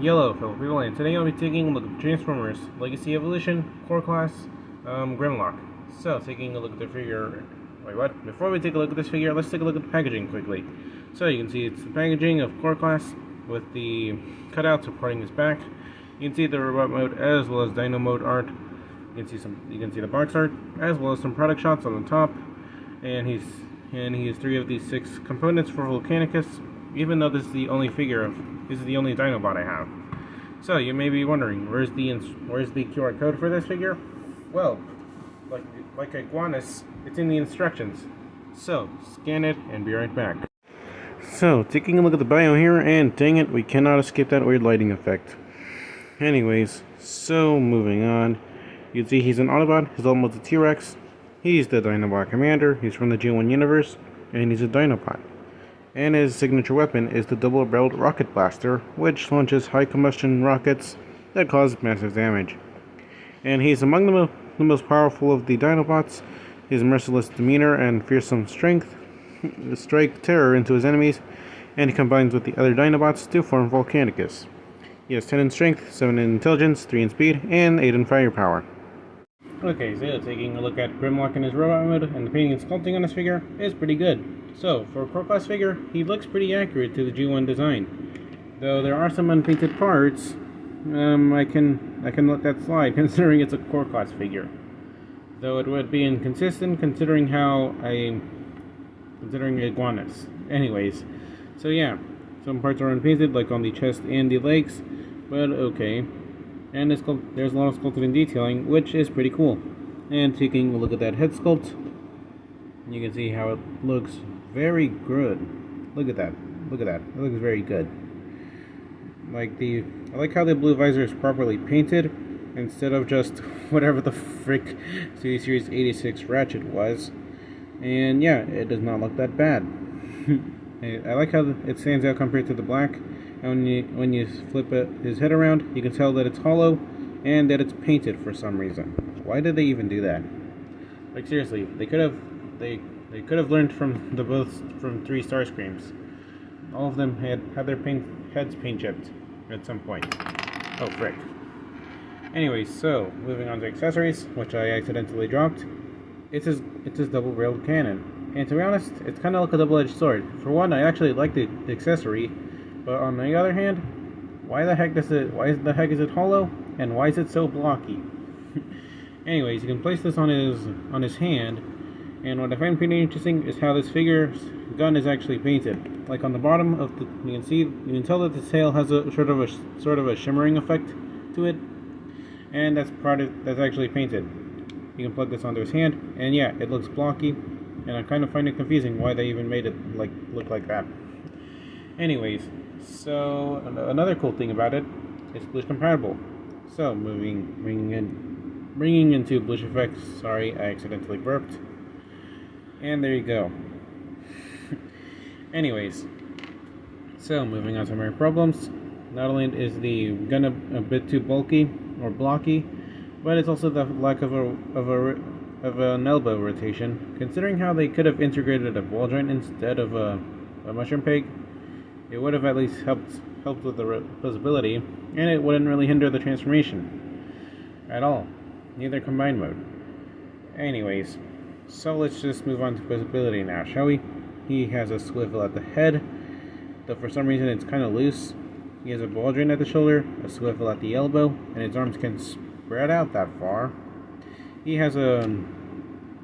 Yellow, fellow people, and today I'll be taking a look at Transformers Legacy Evolution Core Class Grimlock. So, taking a look at the figure. Wait, what? Before we take a look at this figure, let's take a look at the packaging quickly. So, you can see it's the packaging of Core Class with the cutout supporting his back. You can see the robot mode as well as Dino mode art. You can see the box art as well as some product shots on the top. And he has 3 of these 6 components for Volcanicus. Even though this is the only Dinobot I have. So you may be wondering, where's the QR code for this figure? Well, like Iguanus, it's in the instructions. So scan it and be right back. So taking a look at the bio here, and dang it, we cannot escape that weird lighting effect. Anyways, so moving on, you can see he's an Autobot. His ultimate is a T-Rex. He's the Dinobot commander. He's from the G1 universe, and he's a Dinobot. And his signature weapon is the double-barreled rocket blaster, which launches high-combustion rockets that cause massive damage. And he's among the most powerful of the Dinobots. His merciless demeanor and fearsome strength strike terror into his enemies, and he combines with the other Dinobots to form Volcanicus. He has 10 in strength, 7 in intelligence, 3 in speed, and 8 in firepower. Okay, so taking a look at Grimlock in his robot mode, and the painting and sculpting on this figure is pretty good. So, for a core class figure, he looks pretty accurate to the G1 design. Though there are some unpainted parts, I can let that slide considering it's a core class figure. Though it would be inconsistent considering Iguanus. Anyways, so yeah, some parts are unpainted, like on the chest and the legs, but okay. And there's a lot of sculpted and detailing, which is pretty cool. And taking a look at that head sculpt, you can see how it looks very good. Look at that. Look at that. It looks very good. I like how the blue visor is properly painted instead of just whatever the frick Series 86 Ratchet was. And yeah, it does not look that bad. I like how it stands out compared to the black. And when you flip his head around, you can tell that it's hollow and that it's painted for some reason. Why did they even do that? Like seriously, they could have learned from from 3 Starscreams. All of them had their heads paint chipped at some point. Oh frick. Anyways, so moving on to accessories, which I accidentally dropped. It's his double-barreled cannon, and to be honest, it's kind of like a double-edged sword. For one, I actually like the accessory, but on the other hand, why the heck is it hollow, and why is it so blocky? Anyways, you can place this on his hand, and what I find pretty interesting is how this figure's gun is actually painted. Like on the bottom of you can tell that the tail has a sort of a shimmering effect to it, and that's actually painted. You can plug this onto his hand, and yeah, it looks blocky, and I kind of find it confusing why they even made it look like that. Anyways, so another cool thing about it, it's Blush compatible. So bringing into Blush effects. Sorry, I accidentally burped. And there you go. Anyways, so moving on to my problems. Not only is the gun a bit too bulky or blocky, but it's also the lack of an elbow rotation. Considering how they could have integrated a ball joint instead of a mushroom peg, it would have at least helped with the visibility, and it wouldn't really hinder the transformation at all. Neither combined mode. Anyways, so let's just move on to visibility now, shall we? He has a swivel at the head, though for some reason it's kind of loose. He has a ball joint at the shoulder, a swivel at the elbow, and his arms can spread out that far. He has a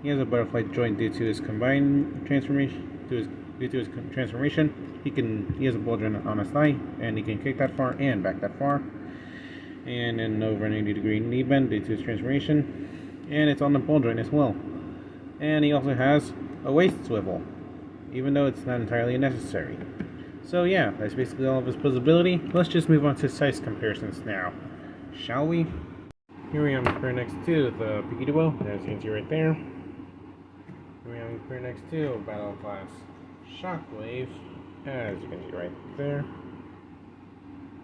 butterfly joint due to his combined transformation. Due to his transformation, he has a ball joint on his thigh, and he can kick that far and back that far, and an over 90-degree knee bend due to his transformation, and it's on the ball joint as well. And he also has a waist swivel, even though it's not entirely necessary. So yeah, that's basically all of his visibility. Let's just move on to size comparisons now, shall we? Here we are compared next to the Piggy Duo, as you can see right there. Here we are compared next to Battle Class Shockwave, as you can see right there.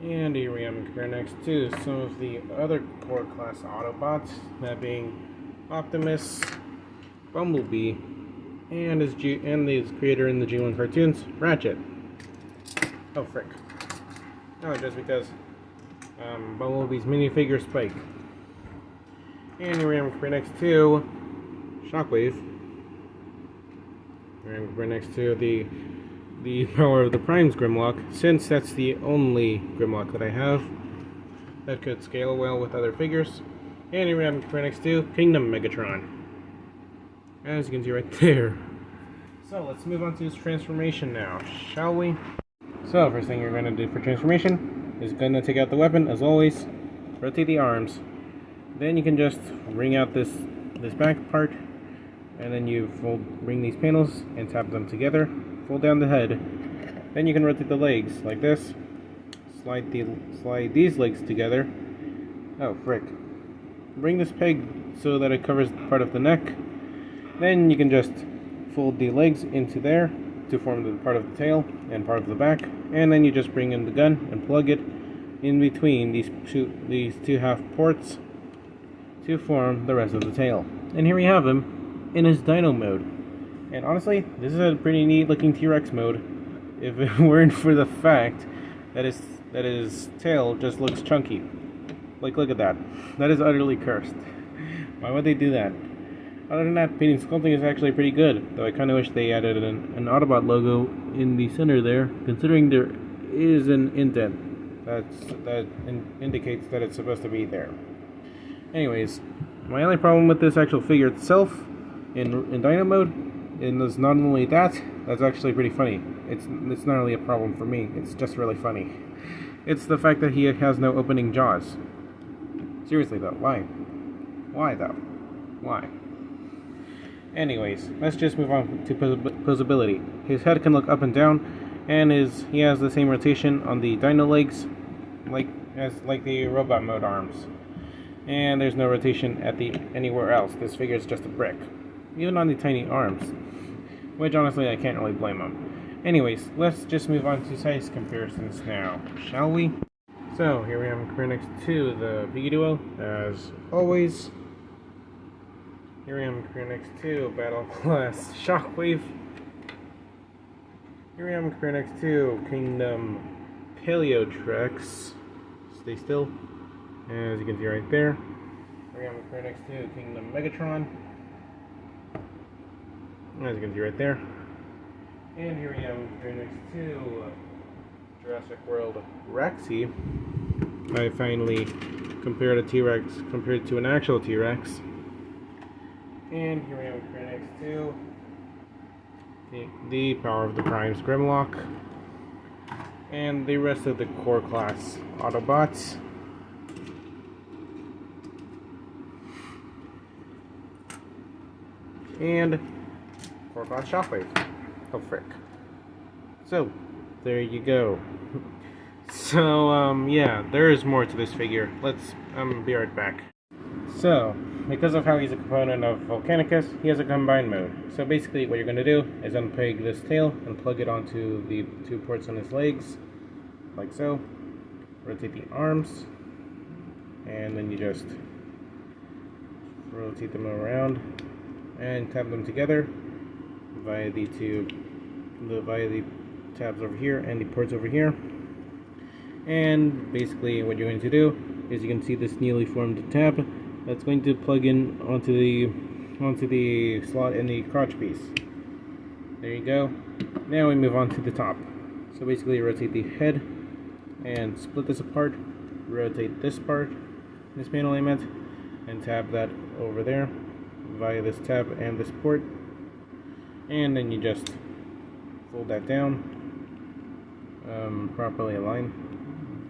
And here we are compared next to some of the other core class Autobots, that being Optimus, Bumblebee, and his creator in the G1 cartoons, Ratchet. Oh frick. Oh, just because Bumblebee's minifigure Spike. And here we have right next to Shockwave. And right next to the Power of the Primes Grimlock, since that's the only Grimlock that I have that could scale well with other figures. And here we have right next to Kingdom Megatron, as you can see right there. So let's move on to his transformation now, shall we? So first thing you're going to do for transformation is going to take out the weapon, as always, rotate the arms, then you can just bring out this back part, and then you bring these panels and tap them together, fold down the head, then you can rotate the legs like this, slide these legs together, oh frick, bring this peg so that it covers part of the neck, then you can just fold the legs into there to form the part of the tail and part of the back, and then you just bring in the gun and plug it in between these two half ports to form the rest of the tail. And here we have him in his dino mode. And honestly, this is a pretty neat looking T-Rex mode, if it weren't for the fact that his tail just looks chunky. Like, look at that. That is utterly cursed. Why would they do that? Other than that, painting sculpting is actually pretty good, though I kind of wish they added an Autobot logo in the center there, considering there is an indent that indicates that it's supposed to be there. Anyways, my only problem with this actual figure itself in Dino mode is not only that's actually pretty funny. It's not really a problem for me, it's just really funny. It's the fact that he has no opening jaws. Seriously though, why? Why though? Why? Anyways, let's just move on to posability. His head can look up and down, and he has the same rotation on the dino legs, like the robot mode arms. And there's no rotation at anywhere else. This figure is just a brick, even on the tiny arms, which honestly I can't really blame him. Anyways, let's just move on to size comparisons now, shall we? So here we have him next to the Piggy Duo, as always. Here I am next to Battle Class Shockwave. Here I am next to Kingdom Paleotrex. Stay still. As you can see right there. Here I am next to Kingdom Megatron. As you can see right there. And here I am next to Jurassic World Rexy. I finally compared a T-Rex compared to an actual T-Rex. And here we have next to the Power of the Primes Grimlock, and the rest of the core class Autobots. And core class Shockwave. Oh frick. So, there you go. So, yeah, there is more to this figure. Let's be right back. So, because of how he's a component of Volcanicus, he has a combined mode. So basically what you're going to do is unpeg this tail and plug it onto the two ports on his legs, like so. Rotate the arms, and then you just rotate them around and tap them together via the tabs over here and the ports over here. And basically what you're going to do is you can see this newly formed tab that's going to plug in onto the slot in the crotch piece. There you go. Now we move on to the top. So basically rotate the head and split this apart, rotate this part, this panel I meant, and tab that over there via this tab and this port, and then you just fold that down, properly aligned,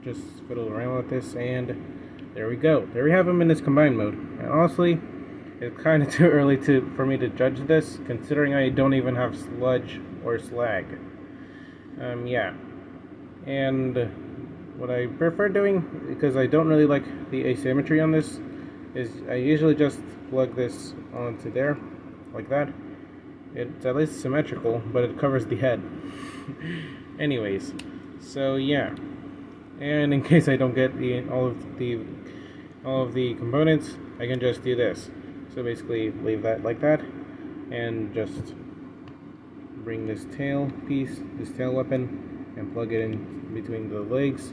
just fiddle around with this, and there we go. There we have him in his combined mode. And honestly, it's kind of too early for me to judge this, considering I don't even have sludge or slag. Yeah. And what I prefer doing, because I don't really like the asymmetry on this, is I usually just plug this onto there, like that. It's at least symmetrical, but it covers the head. Anyways, so yeah. And in case I don't get all of the components, I can just do this. So basically leave that like that, and just bring this tail piece, this tail weapon, and plug it in between the legs,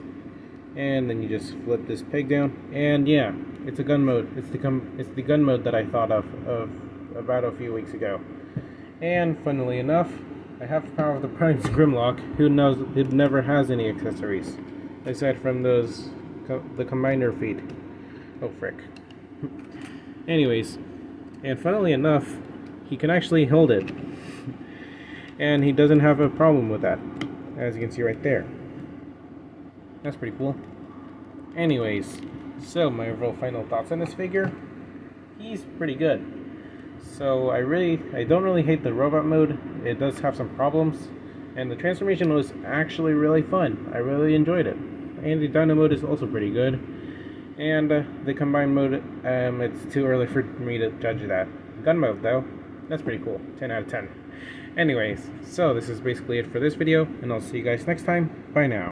and then you just flip this peg down, and yeah, it's a gun mode. It's the gun mode that I thought of about a few weeks ago. And funnily enough, I have Power of the Prime's Grimlock, who never has any accessories aside from the combiner feet. Oh frick. Anyways, and funnily enough, he can actually hold it, and he doesn't have a problem with that, as you can see right there. That's pretty cool. Anyways, so my real final thoughts on this figure. He's pretty good. So I don't really hate the robot mode. It does have some problems, and the transformation was actually really fun. I really enjoyed it. And the Dino mode is also pretty good. And the combined mode, it's too early for me to judge that. Gun mode though, that's pretty cool. 10 out of 10. Anyways, so this is basically it for this video, and I'll see you guys next time. Bye now.